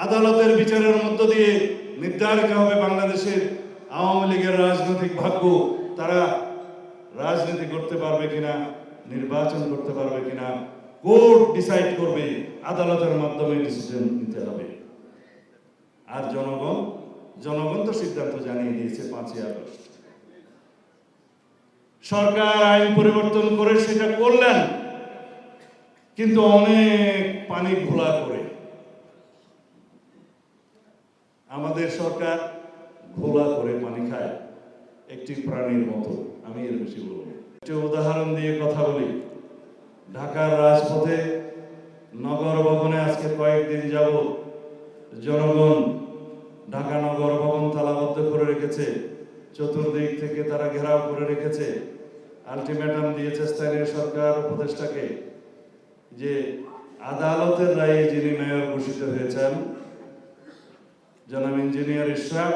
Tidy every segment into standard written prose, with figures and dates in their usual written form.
আদালতের বিচারের মধ্য দিয়ে নির্ধারিত হবে বাংলাদেশের আওয়ামী লীগের রাজনৈতিক ভাগ্য। তারা রাজনীতি করতে পারবে কিনা, নির্বাচন করতে পারবে কিনা, কোর্ট ডিসাইড করবে, আদালতের মাধ্যমে ডিসিশন নিতে হবে। আর জনগণ তো সিদ্ধান্ত জানিয়ে দিয়েছে 5ই আগস্ট। সরকার আইন পরিবর্তন করে সেটা করলেন, কিন্তু অনেক পানি ঘোলা করে। আমাদের সরকার ঘোলা করে পানি খায়, একটি প্রাণীর মতো। আমি এর বেশি বলবো। একটা উদাহরণ দিয়ে কথা বলি। ঢাকার রাজপথে নগর ভবনে আজকে কয়েকদিন যাবত জনগণ ঢাকা নগর ভবন তালাবদ্ধ করে রেখেছে, চতুর্দিক থেকে তারা ঘেরাও করে রেখেছে। আলটিমেটাম দিয়েছে স্থানীয় সরকার উপদেষ্টাকে যে আদালতের রায়ে যিনি মেয়র ঘোষিত হয়েছেন জনাব ইঞ্জিনিয়ার ইশরাক,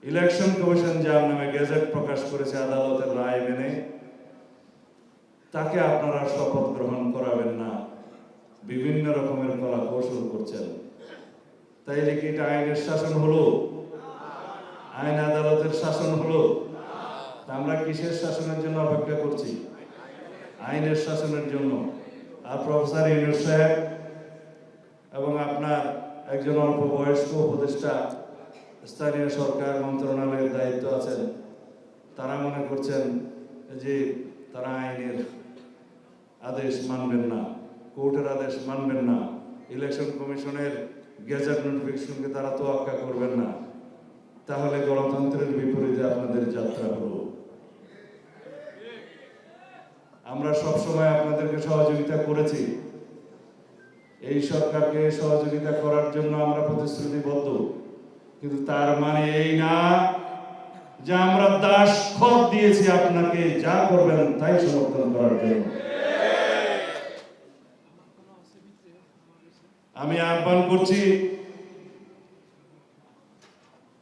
ইলেকশন কমিশন যার নামে গেজেট প্রকাশ করেছে আদালতের রায় মেনে, তাকে আপনারা শপথ গ্রহণ করাবেন না, বিভিন্ন রকমের কলা কৌশল করছেন। তাইলে কি এটা আইনের শাসন হলো? আইন আদালতের শাসন হলো? আমরা কিসের শাসনের জন্য অপেক্ষা করছি? আইনের শাসনের জন্য। আর প্রফেসর ইউনূস সাহেব এবং আপনার একজন অল্প বয়স্ক উপদেষ্টা স্থানীয় সরকার মন্ত্রণালয়ের দায়িত্ব আছেন, তারা মনে করছেন যে তারা আইনের আদেশ মানবেন না, কোর্টের আদেশ মানবেন না, ইলেকশন কমিশনের গেজেট নোটিফিকেশনকে তারা তোয়াক্কা করবেন না। তাহলে গণতন্ত্রের বিপরীতে আপনাদের যাত্রা হলো। আমরা সবসময় আপনাদেরকে সহযোগিতা করেছি, এই সরকারকে সহযোগিতা করার জন্য আমরা প্রতিশ্রুতিবদ্ধ, কিন্তু তার মানে এই না যে আমরা দাসখত দিয়েছি আপনাকে যা করবেন তাই সমর্থন করার জন্য। আমি আহ্বান করছি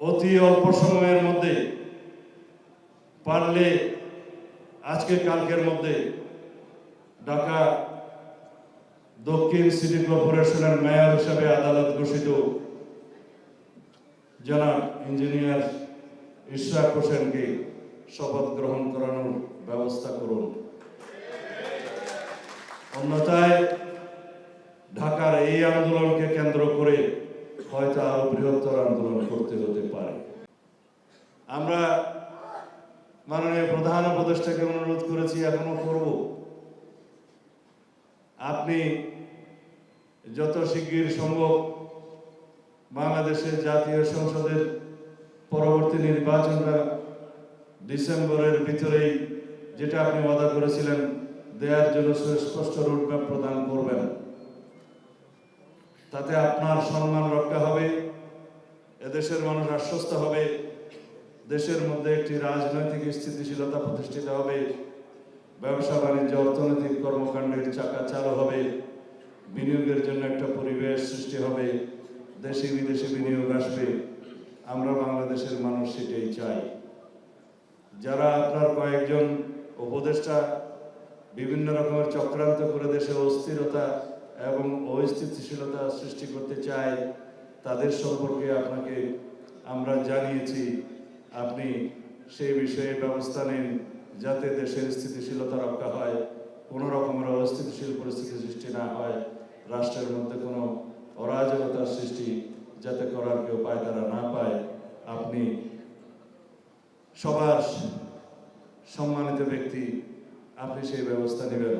অতি অল্প সময়ের মধ্যে, পারলে আজকে কালকের মধ্যে ঢাকা দক্ষিণ সিটি কর্পোরেশনের মেয়র হিসেবে আদালত ঘোষিত জনাব ইঞ্জিনিয়ার ইশরাক হোসেনকে শপথ গ্রহণ করানোর ব্যবস্থা করুন। অন্যথায় ঢাকার এই আন্দোলনকে কেন্দ্র করে হয়তো আরো বৃহত্তর আন্দোলন করতে হতে পারে। আমরা মাননীয় প্রধান উপদেষ্টাকে অনুরোধ করেছি, এখনো করব, আপনি যত শিগগির সম্ভব বাংলাদেশের জাতীয় সংসদের পরবর্তী নির্বাচনটা ডিসেম্বরের ভিতরেই, যেটা আপনি ওয়াদা করেছিলেন, দেওয়ার জন্য সুস্পষ্ট রোডম্যাপ প্রদান করবেন। তাতে আপনার সম্মান রক্ষা হবে, এদেশের মানুষ আশ্বস্ত হবে, দেশের মধ্যে একটি রাজনৈতিক স্থিতিশীলতা প্রতিষ্ঠিত হবে, ব্যবসা বাণিজ্য অর্থনৈতিক কর্মকাণ্ডের চাকা চালু হবে, বিনিয়োগের জন্য একটা পরিবেশ সৃষ্টি হবে, দেশি বিদেশি বিনিয়োগ আসবে। আমরা বাংলাদেশের মানুষ সেটাই চাই। যারা আপনার কয়েকজন উপদেষ্টা বিভিন্ন রকমের চক্রান্ত করে দেশে অস্থিরতা এবং অস্থিতিশীলতা সৃষ্টি করতে চায়, তাদের সম্পর্কে আপনাকে আমরা জানিয়েছি। আপনি সেই বিষয়ে ব্যবস্থা নিন, যাতে দেশের স্থিতিশীলতা রক্ষা হয়, কোনো রকমের অস্থিতিশীল পরিস্থিতি সৃষ্টি না হয়, রাষ্ট্রের মধ্যে কোনো অরাজকতার সৃষ্টি যাতে করার কেউ পায়তারা না পায়। আপনি সবার সম্মানিত ব্যক্তি, আপনি সেই ব্যবস্থা নেবেন।